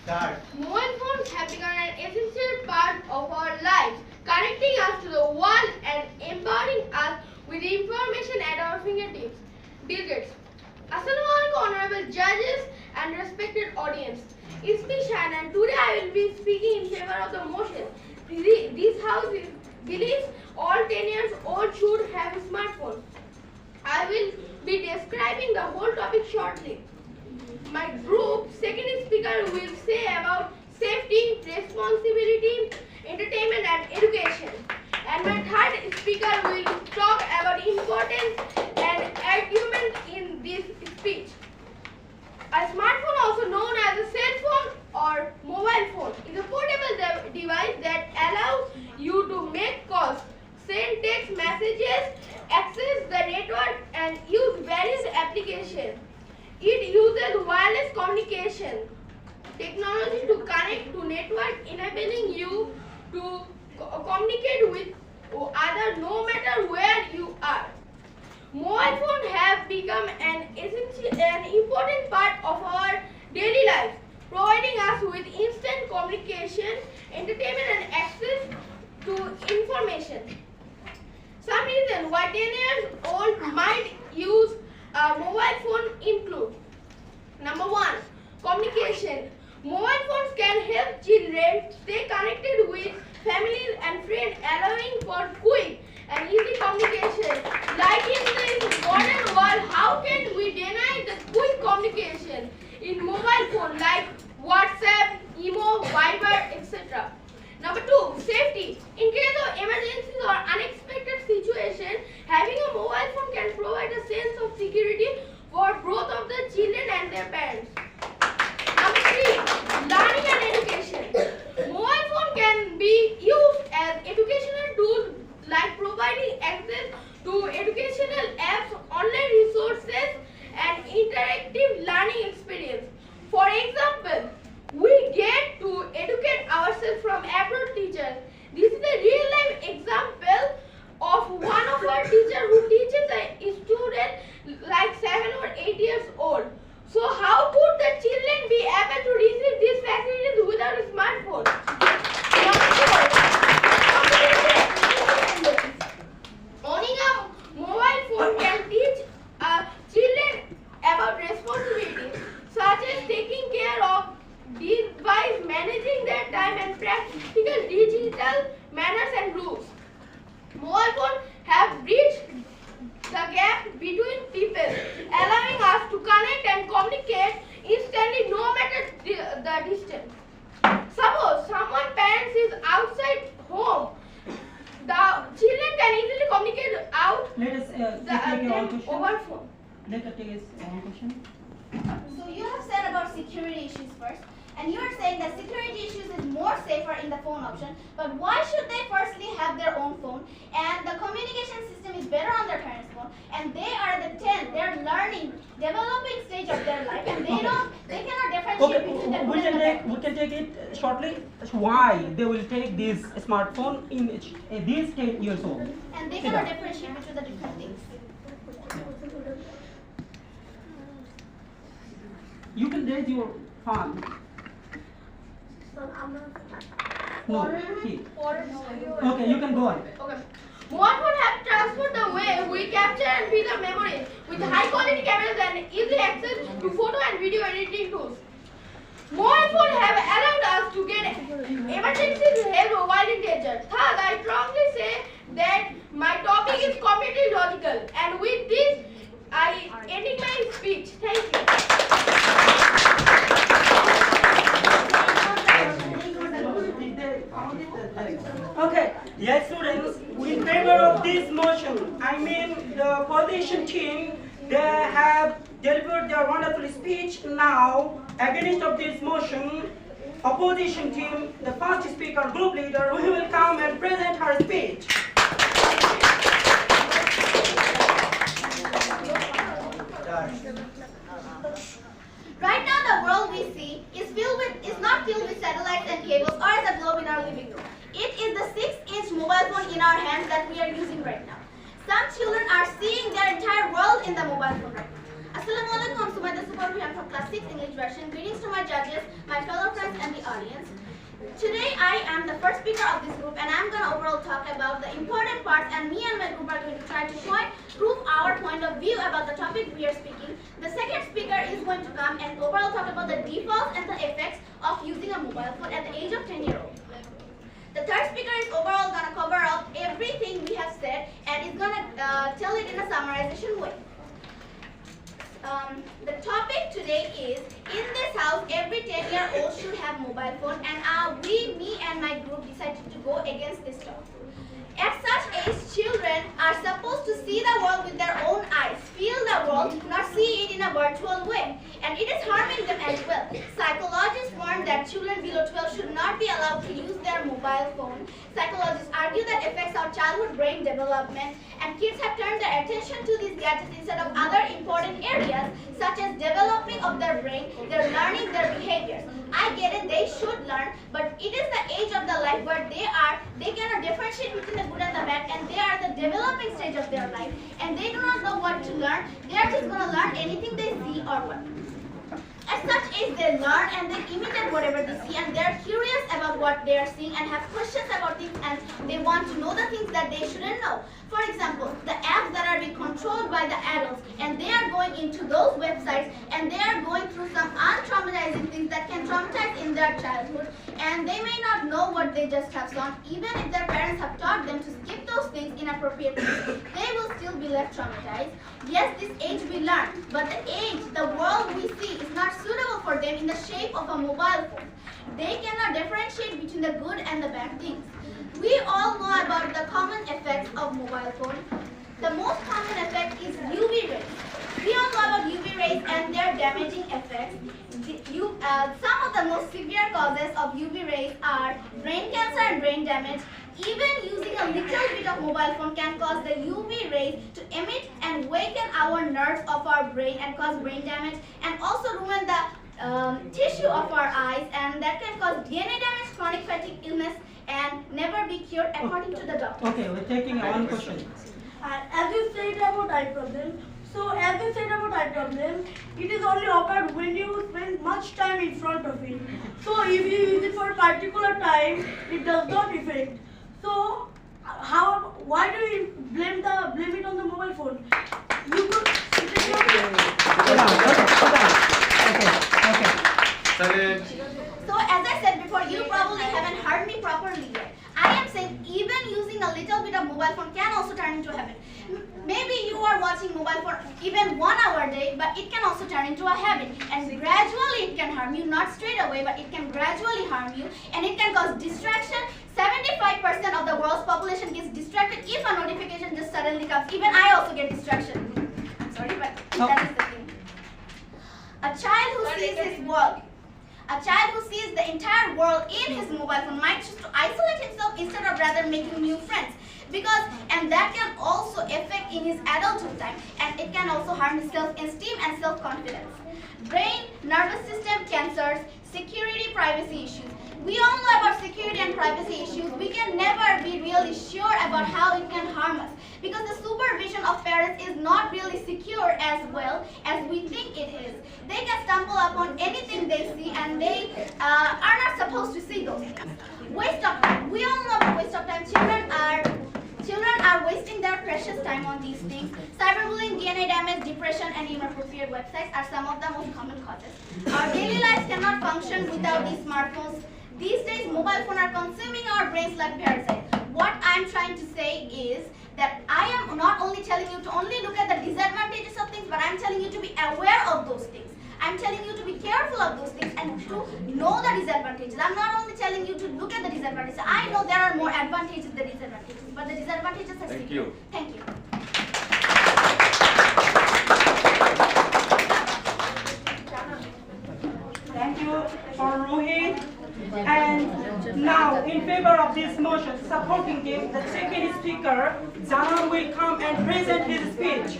Start. Mobile phones have become an essential part of our lives, connecting us to the world and empowering us with information at our fingertips. Delegates. Assalamualaikum, honorable judges and respected audience. It's me Shan, and today I will be speaking in favor of the motion. This house believes all 10 years old should have a smartphone. I will be describing the whole topic shortly. My group second speaker will say about safety, responsibility, entertainment and education. And my third speaker will talk about importance and argument in this speech. A smartphone, also known as a cell phone or mobile phone, is a portable device that allows you to make calls, send text messages, access the network and use various applications. It uses wireless communication technology to connect to network, enabling you to communicate with others no matter where you are. Mobile phones have become an important part of our daily life, providing us with instant communication, entertainment and access to information. Some reasons why 10 years old might use a mobile phone include: number 1, communication. Mobile phones can help children stay connected with families and friends, allowing for quick and easy communication. Like in this modern world, how can we deny the quick communication in mobile phone like WhatsApp, Imo, Viber, etc. Number 2, safety. In case of emergencies or unexpected situation, having a mobile phone can provide a sense of security for both of the children and their parents. Number 3, learning and education. Mobile phone can be used as educational tools like providing access to educational apps, online resources and interactive learning experience. For example, we get to educate ourselves from abroad teachers. This is a real life example of one of our teachers who teaches a student like 7 or 8 years old. So how could the children be able to receive these facilities without a smartphone? Owning a mobile phone can teach children about responsibilities such as taking care of device, managing their time and practical digital manners and rules. Mobile phones have bridged the gap between people, allowing us to connect and communicate instantly no matter the distance. Suppose someone parents is outside home, the children can easily communicate out Let us take them one question. over phone. Let us take one question. So you have said about security issues first, and you are saying that security issues is more safer in the phone option, but why should they firstly have their own phone, and the communication system is better on their parents' phone, and they are the 10, they're learning, developing stage of their life, and they cannot differentiate between the We can take it shortly. Why they will take this smartphone in these 10 years old? and they cannot differentiate between the different things. You can raise your hand. No. Here. Okay, you can go on. Okay. Mobile phones have transformed the way we capture and preserve memories with high quality cameras and easy access to photo and video editing tools. Mobile phones have allowed us to get emergency help while in danger. Thus, I strongly say that my topic is completely logical. And with this, I ending my speech. Thank you. Okay, yes students, we in favor of this motion. I mean the opposition team, they have delivered their wonderful speech. Now, against of this motion, opposition team, the first speaker, group leader, who will come and present her speech. Right now, the world we see is not filled with satellites and cables or as a globe in our living room. It is the 6-inch mobile phone in our hands that we are using right now. Some children are seeing their entire world in the mobile phone right now. Assalamualaikum, I'm Sumaida Subarbihan from class 6 English version. Greetings to my judges, my fellow friends I am the first speaker of this group and I'm going to overall talk about the important parts, and me and my group are going to try to prove our point of view about the topic we are speaking. The second speaker is going to come and overall talk about the defaults and the effects of using a mobile phone at the age of 10-year-old. The third speaker is overall going to cover up everything we have said and is going to tell it in a summarization way. The topic today is, in this house, every 10-year-old should have mobile phone, and me and my group decided to go against this topic. At such age, children are supposed to see the world with their own eyes, feel the world, not see it in a virtual way, and it is harming them as well. Psychologists warn that children below 12 should not be allowed to use their mobile phone. Psychologists argue that affects our childhood brain development, and kids have turned their attention to these gadgets instead of other important areas such as developing of their brain, their learning, their behaviors. I get it, they should learn, but it is the age of the life where they cannot differentiate between the good and the bad, and they are the developing stage of their life, and they do not know what to learn. They are just going to learn anything they see or what. At such age, they learn and they imitate whatever they see, and they are curious about what they are seeing and have questions about things, and they want to know the things that they shouldn't know. For example, the apps that are being controlled by the adults, and they are going into those websites and they are going through some untraumatizing things that can traumatize in their childhood, and they may not know what they just have done. Even if their parents have taught them to skip those things inappropriately, they will still be left traumatized. Yes, this age we learn, but the world we see is not suitable for them in the shape of a mobile phone. They cannot differentiate between the good and the bad things. We all know about the common effects of mobile phone. The most common effect is UV rays. We all know about UV rays and their damaging effects. Some of the most severe causes of UV rays are brain cancer and brain damage. Even using a little bit of mobile phone can cause the UV rays to emit and waken our nerves of our brain and cause brain damage, and also ruin the tissue of our eyes, and that can cause DNA damage, chronic fatigue illness, and never be cured according to the doctor. Okay, we're taking one question. As you said about eye problem, it is only occurred when you spend much time in front of it. So if you use it for a particular time, it does not affect. So why do you blame it on the mobile phone? You could Okay. So as I said before, you probably haven't heard me properly yet. I am saying even using a little bit of mobile phone can also turn into a habit. Maybe you are watching mobile phone even 1 hour a day, but it can also turn into a habit. And gradually it can harm you, not straight away, but it can gradually harm you. And it can cause distraction. 75% of the world's population gets distracted if a notification just suddenly comes. Even I also get distraction. I'm sorry, but that is the thing. A child who sees his world. A child who sees the entire world in his mobile phone might choose to isolate himself instead of rather making new friends. And that can also affect in his adulthood time, and it can also harm his self-esteem and self-confidence. Brain, nervous system cancers, security, privacy issues. We all know about security and privacy issues. We can never be really sure about how it can harm us, because the supervision of parents is not really secure as well as we think it is. They can stumble upon anything they see, and they are not supposed to see those things. Waste of time. We all know about waste of time. Children are wasting their precious time on these things. Cyberbullying, DNA damage, depression, and inappropriate websites are some of the most common causes. Our daily lives cannot function without these smartphones. These days, mobile phones are consuming our brains like parasites. What I'm trying to say is that I am not only telling you to only look at the disadvantages of things, but I'm telling you to be aware of those things. I'm telling you to be careful of those things and to know the disadvantages. I'm not only telling you to look at the disadvantages. I know there are more advantages than disadvantages, but the disadvantages are Thank you. Thank you. Thank you for Rohit. And now, in favor of this motion, supporting him, the second speaker, Zanan, will come and present his speech.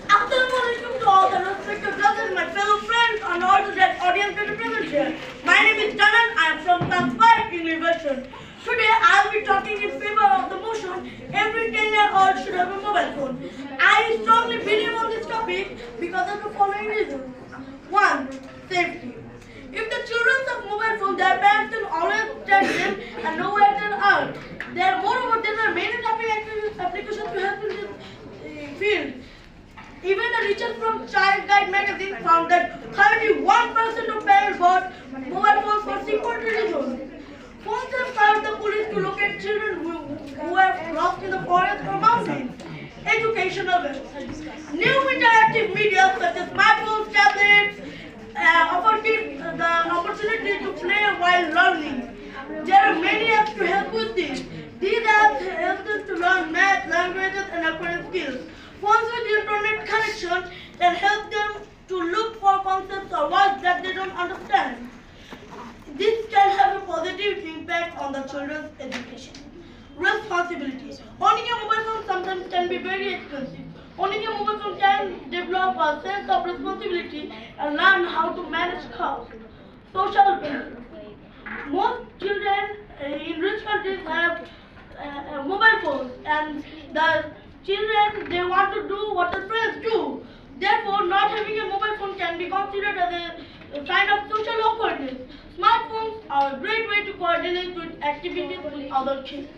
Assalamualaikum to all the respected brothers, my fellow friends, and all to that audience that is present here. My name is Danan. I am from class 5 English version. Today I will be talking in favor of the motion every 10-year-old should have a mobile phone. I strongly believe on this topic topic because of the following reasons. 1. Safety. If the children have mobile phones, their parents can always track them and know where they are. Moreover, there are many topic applications to help in this field. Even the research from Child Guide magazine found that 31% of parents bought mobile phones for security reasons. Phones have served the police to locate children who are lost in the forest or mountains. Educational benefits. New interactive media such as smartphones, tablets offer kids the opportunity to play while learning. There are many apps to help with this. These apps help them to learn math, languages, and acquire skills. Phones with internet connection can help them to look for concepts or words that they don't understand. This can have a positive impact on the children's education. Responsibilities. Owning a mobile phone sometimes can be very expensive. Owning a mobile phone can develop a sense of responsibility and learn how to manage costs. Social benefits. Most children in rich countries have mobile phones, and the children, they want to do what their friends do. Therefore, not having a mobile phone can be considered as a sign of social awkwardness. Smartphones are a great way to coordinate with activities with other kids.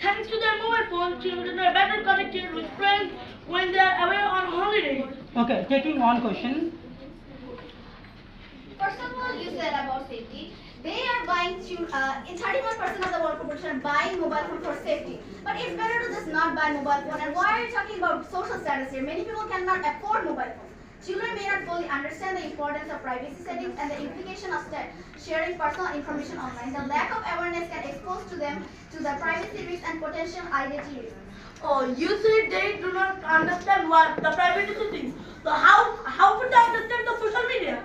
Thanks to their mobile phones, children are better connected with friends when they are away on holidays. Okay, taking one question. First of all, you said about safety. They are buying, in 31% of the world population are buying mobile phone for safety. But it's better to just not buy mobile phone. And why are you talking about social status here? Many people cannot afford mobile phones. Children may not fully understand the importance of privacy settings and the implication of sharing personal information online. The lack of awareness can expose to them to the privacy risks and potential identity risks. Oh, you said they do not understand what the privacy settings. So how would they understand the social media?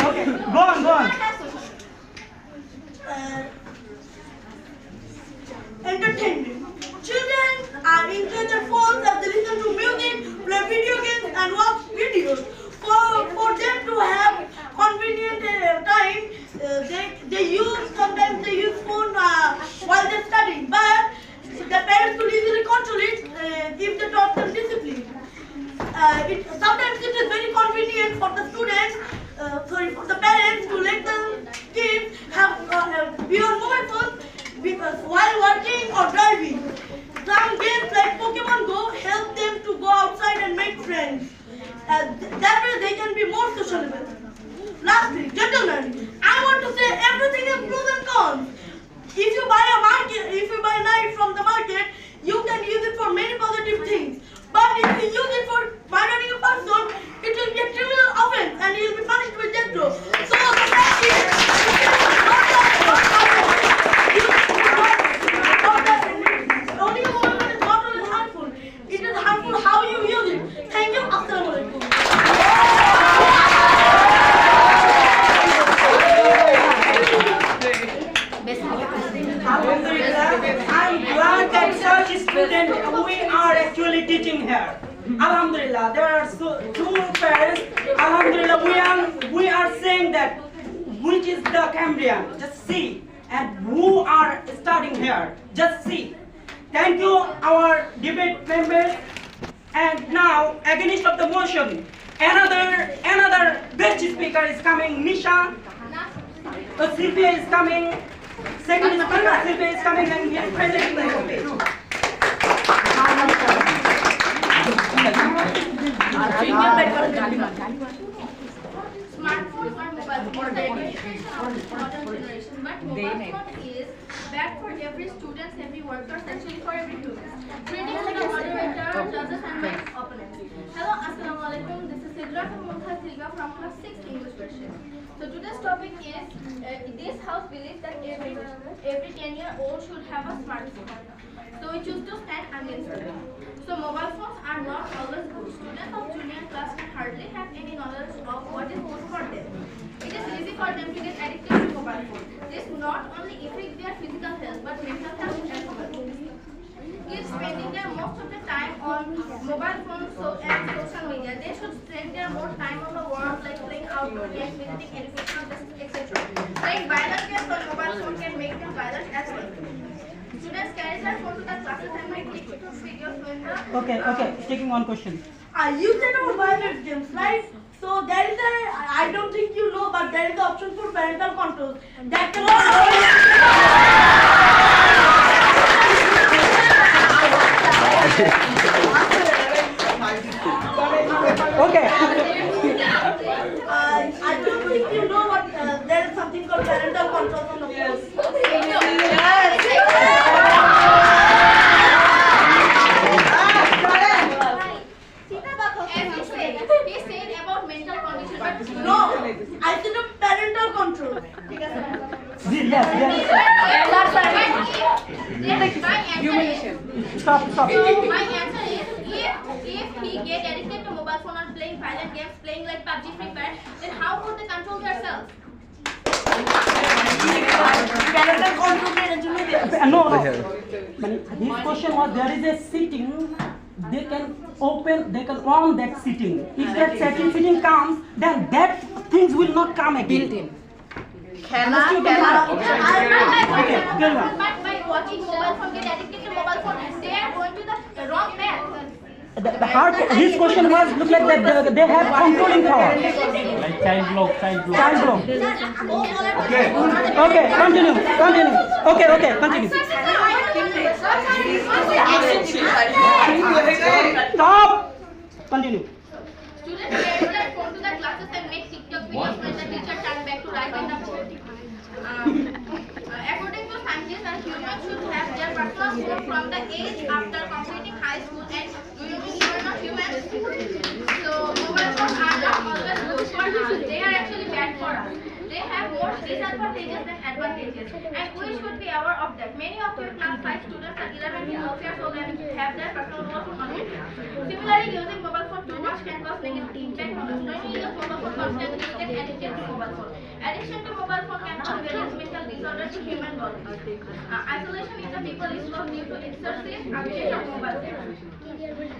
Okay, go on. Entertainment. Children are into their phones as they listen to music, play video games, and watch videos. For them to have convenient time, sometimes they use phone while they're studying. But the parents could easily control it if they taught them discipline. Sometimes it is very convenient for the students, for the parents to let the kids be on mobile phones because while working or driving. Some games like Pokemon Go help them to go outside and make friends. That way they can be more sociable. Lastly, gentlemen, I want to say everything has pros and cons. If you buy a knife from the market, you can use it for many positive things. But if you use it for murdering a person, it will be a criminal offense and you will be punished with death row. So the fact is, owning a mobile phone is not only harmful, it is harmful how you use it. Thank you. Assalamualaikum. I'm glad that such students we are actually teaching here. Alhamdulillah, there are two parents. Alhamdulillah, we are saying that which is the Cambrian. Just see, and who are studying here. Just see. Thank you, our debate members. And now, against of the motion, another best speaker is coming. Nisha. Sylvia is coming. Second speaker, Sylvia is coming, and he is presenting the topic. Smartphones are mobile phones the education of the modern generation, but mobile phone is bad for every student, every worker, especially for every student. Greetings to the moderator, judges, and my opponents. Hello, assalamu alaikum. This is Sidra Mumtaz Silva from class 6 English version. So today's topic is this house believes that every 10-year-old should have a smartphone. So we choose to stand against it. So mobile phones are not always good. Students of junior class can hardly have any knowledge of what is good for them. It is easy for them to get addicted to mobile phone. This not only affects their physical health but mental health as well. Kids spending their most of the time on mobile phones and social media. They should spend their more time on the world like playing outdoor games, visiting educational places, etc. Playing violent games on mobile phone can make them violent as well. Students carry their phone to the classes and make TikTok videos when the Okay, taking one question. You said about violent games, right? So there is I don't think you know, but there is the option for parental controls. That Okay. I don't think you know, but there is something called parental controls on the phone. he said about mental condition, but No, I said a parental control. Yes. Stop. My answer is if he get addicted to mobile phone or playing violent games, playing like PUBG, Free Fire, then how could they control themselves? Parental control. No. His question was there is a setting. They can on that setting. If that setting comes, then that things will not come again. Understood? Okay, good one. But by watching mobile phone, get addicted to mobile phone, they are going to the wrong path. The hard. His question was look like that they have controlling power. Like child lock. Child block. Okay, continue. Okay, continue. Stop. Continue. Students carry their phone to the classes and make TikTok videos when the teacher turns back to write in the board. According to scientists, humans should have their personal phone from the age after completing high school. And do you mean you are not humans? So mobile phones are not always good for us. They are actually bad for us. They have more disadvantages than advantages, and we should be aware of that. Many of your class 5 students are 11 to 12 years old and have their personal mobile phone on it. Similarly, using mobile phone too much can cause negative impact on us. When you use mobile phone constantly, you get addicted to mobile phone. Addiction to mobile phone can cause various mental disorders to human body. Isolation in the people is caused due to excessive usage of mobile phone.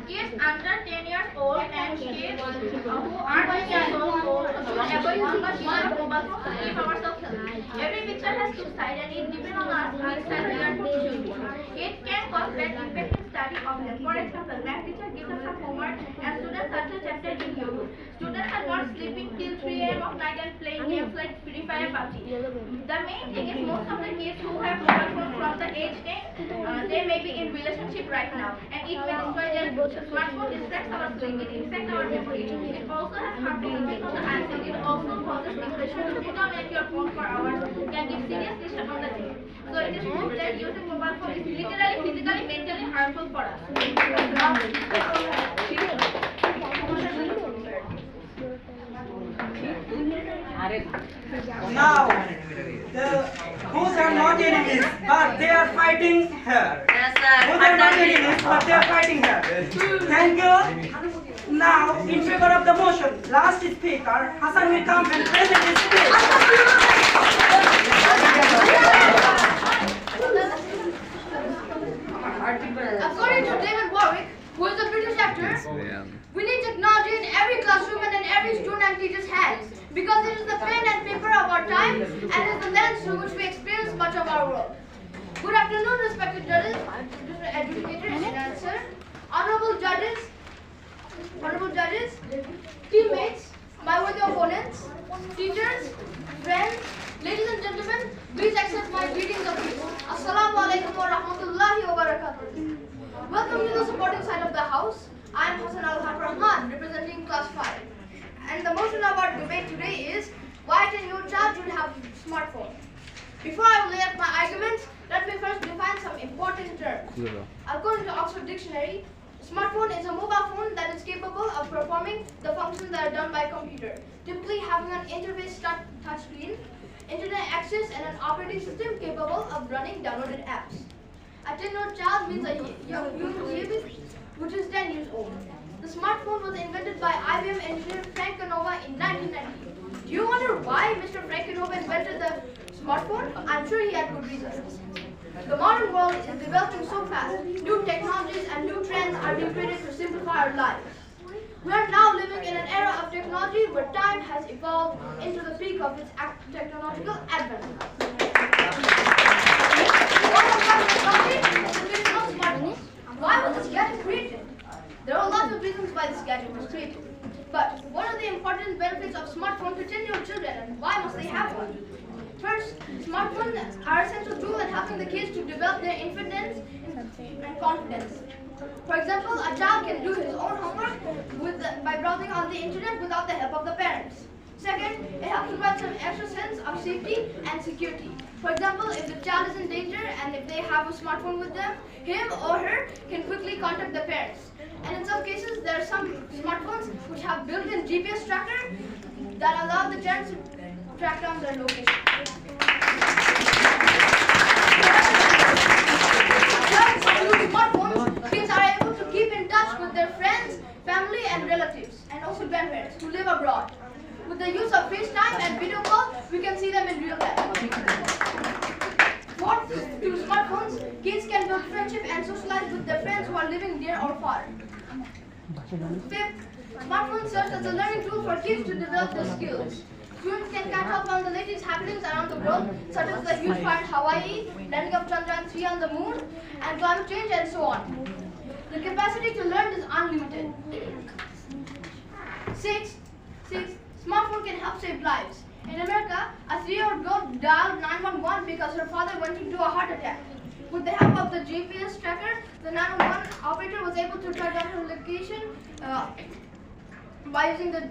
Kids under 10 years old and kids who are 10 years old should avoid too much use of mobile phone to keep ourselves healthy. Every picture has two sides and it depends on us which side we are choosing. It can cause bad impact in study of them. For example, math teacher gives us some homework and students search a chapter in YouTube. Students are not sleeping till 3 a.m. of night and playing games like Free Fire and PUBG. The main thing is most of the kids who have mobile phones from the age 10, they may be in relationship right now and it may destroy their future. Smartphone distracts our sleep, it affects our memory. It also has harmful effects on the eyes and it also causes depression. To put down at your phone for hours can give serious distress on the brain. So it is proved that using mobile phone is literally, physically, mentally harmful for us. Now, both are not enemies, but they are fighting here. Both are not enemies, but they are fighting here. Thank you. Now, in favor of the motion, last speaker, Hassan will come and present his speech. According to David Warwick, who is a British actor, we need technology in every classroom and in every student and teacher's hands because it is the pen and paper of our time and is the lens through which we experience much of our world. Good afternoon, respected judges, educators, and answer, honorable judges, teammates, my worthy opponents, teachers, friends, ladies and gentlemen, please accept my greetings of peace. Assalamu alaikum wa rahmatullahi wa barakatuh. Welcome to the supporting side of the house. I am Hassan Al-Rahman, representing class 5. And the motion of our debate today is why a 10-year-old child should have a smartphone. Before I lay out my arguments, let me first define some important terms. According to Oxford Dictionary, smartphone is a mobile phone that is capable of performing the functions that are done by a computer, typically having an interface touchscreen, internet access, and an operating system capable of running downloaded apps. A 10-year-old child means a young human baby which is 10 years old. The smartphone was invented by IBM engineer Frank Canova in 1990. Do you wonder why Mr. Frank Canova invented the smartphone? I'm sure he had good reasons. The modern world is developing so fast. New technologies and new trends are being created to simplify our lives. We are now living in an era of technology where time has evolved into the peak of its technological advancement. Why was this gadget created? There are lots of reasons why this gadget was created. But what are the important benefits of smartphone to 10-year-old children, and why must they have one? First, smartphones are essential tool in helping the kids to develop their independence and confidence. For example, a child can do his own homework by browsing on the internet without the help of the parents. Second, it helps provide some extra sense of safety and security. For example, if the child is in danger and if they have a smartphone with them, him or her can quickly contact the parents. And in some cases, there are some smartphones which have built-in GPS tracker that allow the parents to track down their location. Through smartphones, kids are able to keep in touch with their friends, family, and relatives, and also grandparents who live abroad. With the use of FaceTime and video call, we can see them in real time. Fourth, through smartphones, kids can build friendship and socialize with their friends who are living near or far. Fifth, smartphones serve as a learning tool for kids to develop their skills. Students can catch up on the latest happenings around the world, such as the huge fire in Hawaii, landing of Chandrayaan 3 on the moon, and climate change, and so on. The capacity to learn is unlimited. Sixth, smartphone can help save lives. In America, a 3-year-old girl dialed 911 because her father went into a heart attack. With the help of the GPS tracker, the 911 operator was able to track down her location by using the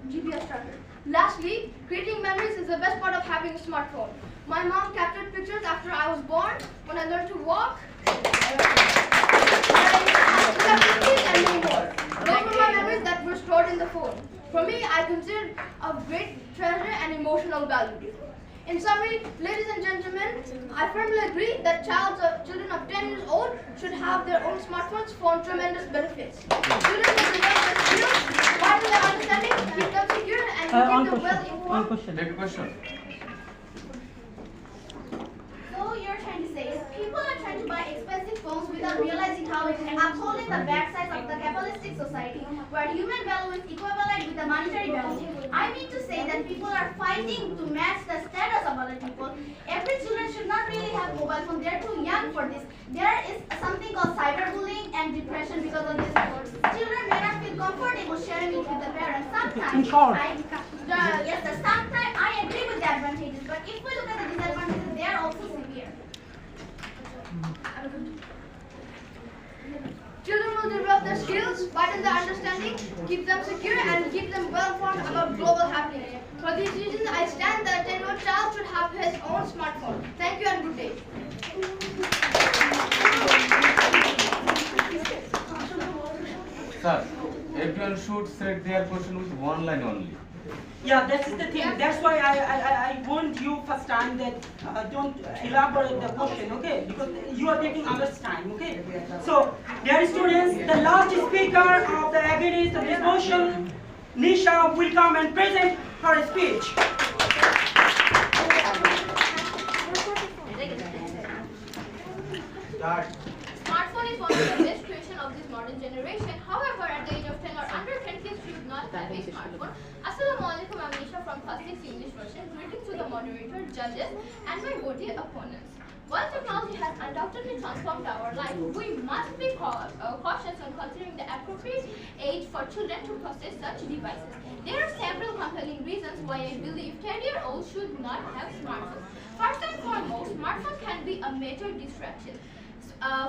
GPS tracker. Lastly, creating memories is the best part of having a smartphone. My mom captured pictures after I was born, when I learned to walk, and many more. Those were my memories that were stored in the phone. For me, I consider it a great treasure and emotional value. In summary, ladies and gentlemen, I firmly agree that children of 10 years old should have their own smartphones for tremendous benefits. Children can develop their skills, widen their understanding, keep them secure, and keep them well informed. Take a question. So you're trying to say is people are trying to buy expensive phones without realizing how it is upholding the backsides of the capitalistic society where human value is equivalent with the monetary value. I mean to say that people are fighting to match the status of other people. Every children should not really have mobile phone. They're too young for this. There is something called cyberbullying and depression because of this. Children may not feel comfortable sharing it with the parents. Sometimes, sometimes I agree with the advantages, but if we look at the disadvantages, they are also severe. Children will develop their skills, widen their understanding, keep them secure, and keep them well informed about global happenings. For these reasons, I stand that a 10-year-old child should have his own smartphone. Thank you and good day. Sir, everyone should set their question with one line only. Yeah, that's the thing. That's why I warned you first time that don't elaborate the question, okay? Because you are taking others' time, okay? So, dear students, the last speaker of the against of this motion, Nisha, will come and present her speech. Start. Smartphone is one of the best creation of this modern generation. However, at the age of 10 or under 10, kids should not have a smartphone. Assalamu alaikum, I'm Nisha from Class 6 English version. Greetings to the moderator, judges, and my worthy opponents. While technology has undoubtedly transformed our life, we must be cautious when considering the appropriate age for children to possess such devices. There are several compelling reasons why I believe 10-year-olds should not have smartphones. First and foremost, smartphones can be a major distraction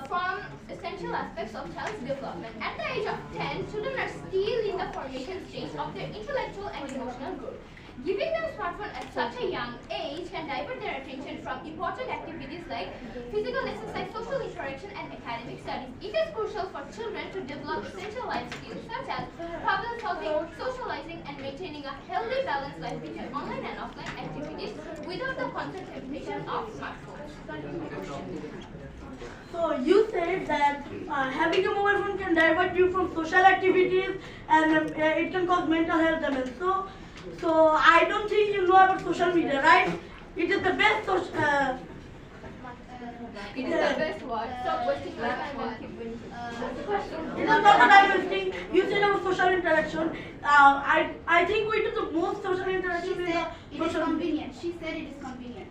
from essential aspects of child's development. At the age of 10, children are still in the formation stage of their intellectual and emotional growth. Giving them a smartphone at such a young age can divert their attention from important activities like physical exercise, social interaction, and academic studies. It is crucial for children to develop essential life skills such as problem solving, socializing, and maintaining a healthy balanced life between online and offline activities without the constant temptation of smartphones. So you said that having a mobile phone can divert you from social activities and it can cause mental health damage. So I don't think you know about social media, right? It is the best It is the best word. Stop wasting my time and keep winning. This is not a time wasting. You said about social interaction. I think we do the most social She interaction with said the it is social media. convenient. She said it is convenient.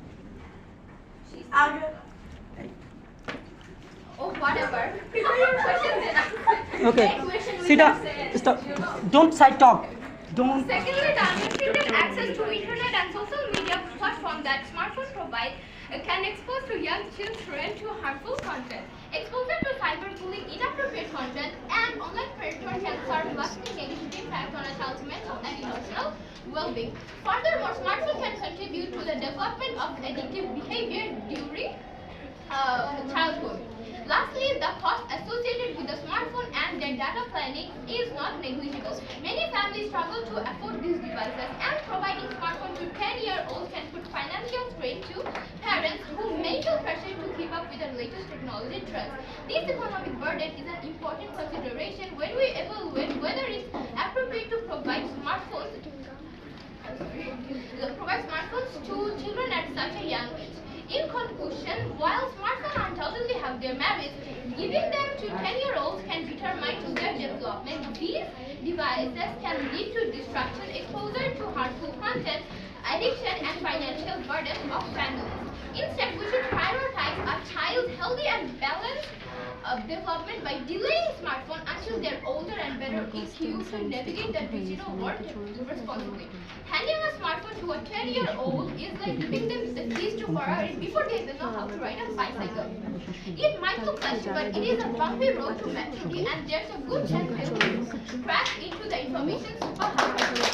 Oh, whatever. Prepare your questions and answers. Okay. Next question we Sita, can say, stop. you know. Don't side talk. Don't. Secondly, the unrestricted access to internet and social media platform that smartphones provide can expose to young children to harmful content. Exposure to cyberbullying, inappropriate content, and online predator can serve lasting negative impact on a child's mental and emotional well-being. Furthermore, smartphone can contribute to the development of addictive behavior during childhood. Lastly, the cost associated with the smartphone and their data planning is not negligible. Many families struggle to afford these devices, and providing smartphone to 10-year-olds can put financial strain to parents who may feel pressure to keep up with the latest technology trends. This economic burden is an important consideration when we evaluate whether it's appropriate to provide smartphones to children at such a young age. In conclusion, while smartphones undoubtedly have their merits, giving them to 10-year-olds can determine their development. These devices can lead to distraction, exposure to harmful content, addiction, and financial burden of families. Instead, we should prioritize a child's healthy and balanced development by delaying smartphone until they're older and better equipped to navigate the digital world responsibly. Handing a smartphone to a 10-year-old is like giving them the keys to Ferrari before they even know how to ride a bicycle. It might look flashy, but it is a bumpy road to maturity, and there's a good chance they will crash into the information superhighway.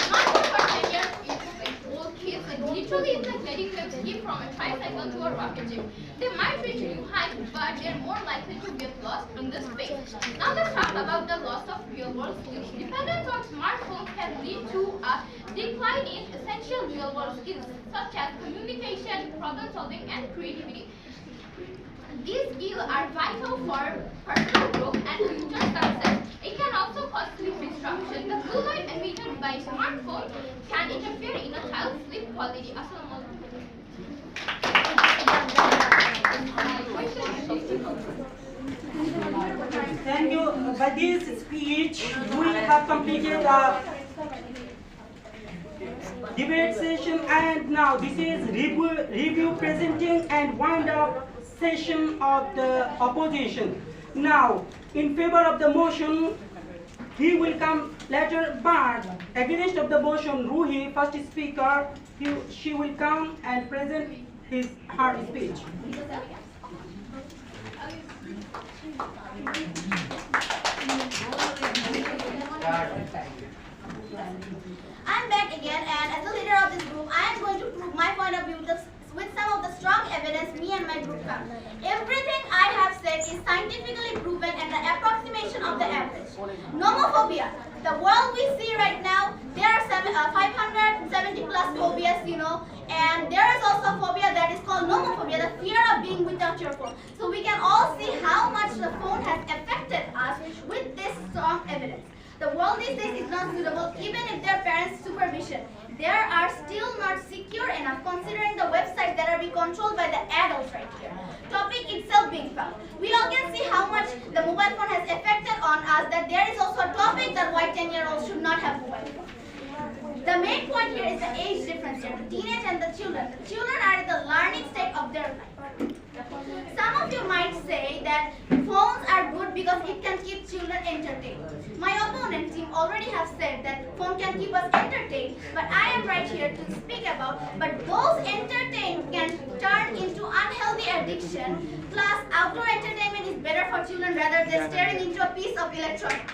Smartphone for 10-year-old kids literally is like letting them skip from a tricycle to a rocket ship. They might reach new heights, but they're more likely to get lost in the space. Now let's talk about the loss of real-world skills. Dependence on smartphones can lead to a decline in essential real-world skills such as communication, problem-solving, and creativity. These skills are vital for personal growth and future success. It can also cause sleep disruption. The blue light emitted by smartphone can interfere in a child's sleep quality. Thank you. By this speech, we have completed debate session, and now this is review presenting and wind up session of the opposition. Now, in favor of the motion, he will come later, but against of the motion, Ruhi, first speaker, she will come and present her speech. I'm back again, and as the leader of this group, I am going to prove my point of view with some of the strong evidence me and my group found. Everything I have said is scientifically proven and the approximation of the average. Nomophobia. The world we see right now, there are 570 plus phobias, and there is also a phobia that is called nomophobia, the fear of being without your phone. So we can all see how much the phone has affected us with this strong evidence. The world these days is not suitable even if their parents' supervision. They are still not secure enough considering the websites that are being controlled by the adults right here. Topic itself being found. We all can see how much the mobile phone has affected on us, that there is also a topic that why 10-year-olds should not have mobile phone. The main point here is the age difference here, the teenage and the children. The children are at the learning stage of their life. Some of you might say that phones are good because it can keep children entertained. My opponent team already have said that phone can keep us entertained, but I am right here to speak about, but those entertained can turn into unhealthy addiction, plus outdoor entertainment is better for children rather than staring into a piece of electronics.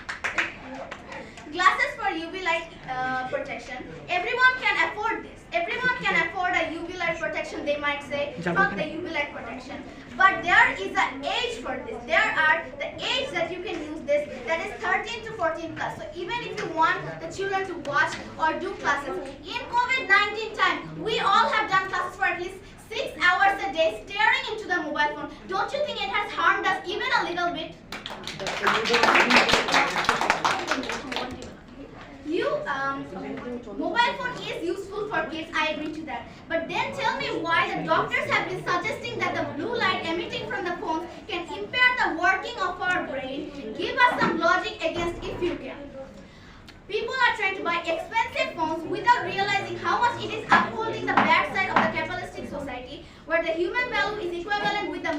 Glasses for UV light protection. Everyone can afford this. Everyone can afford a UV light protection, they might say, not the UV light protection. But there is an age for this. There are the age that you can use this, that is 13 to 14 plus. So even if you want the children to watch or do classes, in COVID-19 time, we all have done classes for at least 6 hours a day staring into the mobile phone. Don't you think it has harmed us even a little bit? Mobile phone is useful for kids, I agree to that. But then tell me why the doctors have been suggesting that the blue light emitting from the phones can impair the working of our brain. Give us some logic against if you can. People are trying to buy expensive phones without realizing how much it is upholding the bad side of the capitalistic society, where the human value is equivalent with the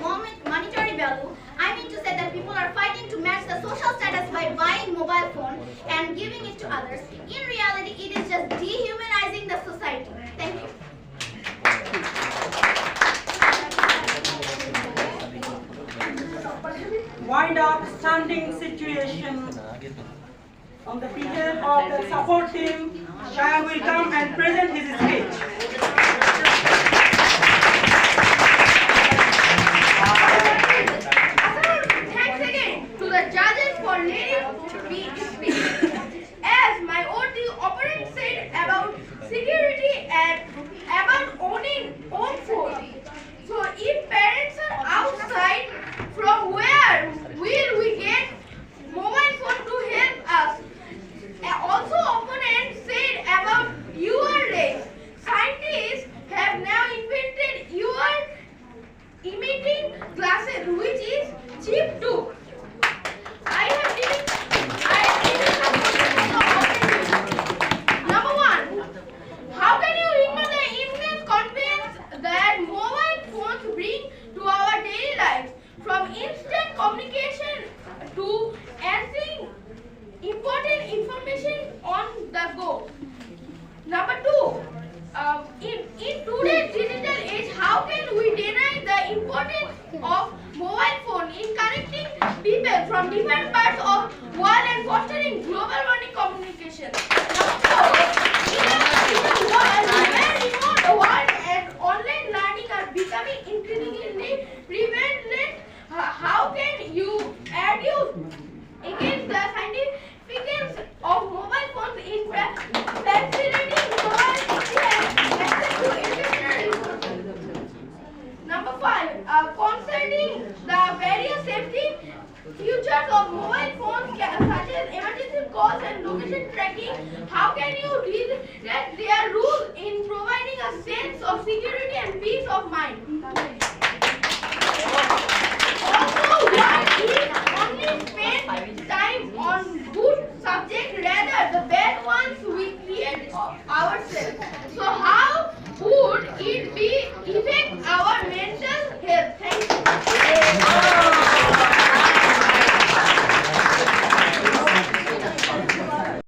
monetary value. I mean to say that people are fighting to match the social status by buying mobile phone and giving it to others. In reality, it is just dehumanizing the society. Thank you. Wind up standing situation. On the behalf of the support team, Shayan will come and present his speech. Thanks again to the judges for letting me speak. As my opponent said about security and about owning own phone. So if parents are outside, from where will we get mobile phone to help us? Also, opponent said about UR scientists have now invented UR emitting glasses, which is cheap too. I have given some questions to opponent. Number one, how can you ignore the immense convenience that mobile phones bring to our daily lives, from instant communication to answering important information on the go? Number two, in today's digital age, how can we deny the importance of mobile phone in connecting people from different parts of world and fostering global money communication? Number four, in a world where remote work and online learning are becoming increasingly prevalent, how can you argue against the significance of mobile phones in facilitating knowledge and access to educational resources? Number five, concerning the various safety features of mobile phones such as emergency calls and location tracking, how can you read their role in providing a sense of security and peace of mind?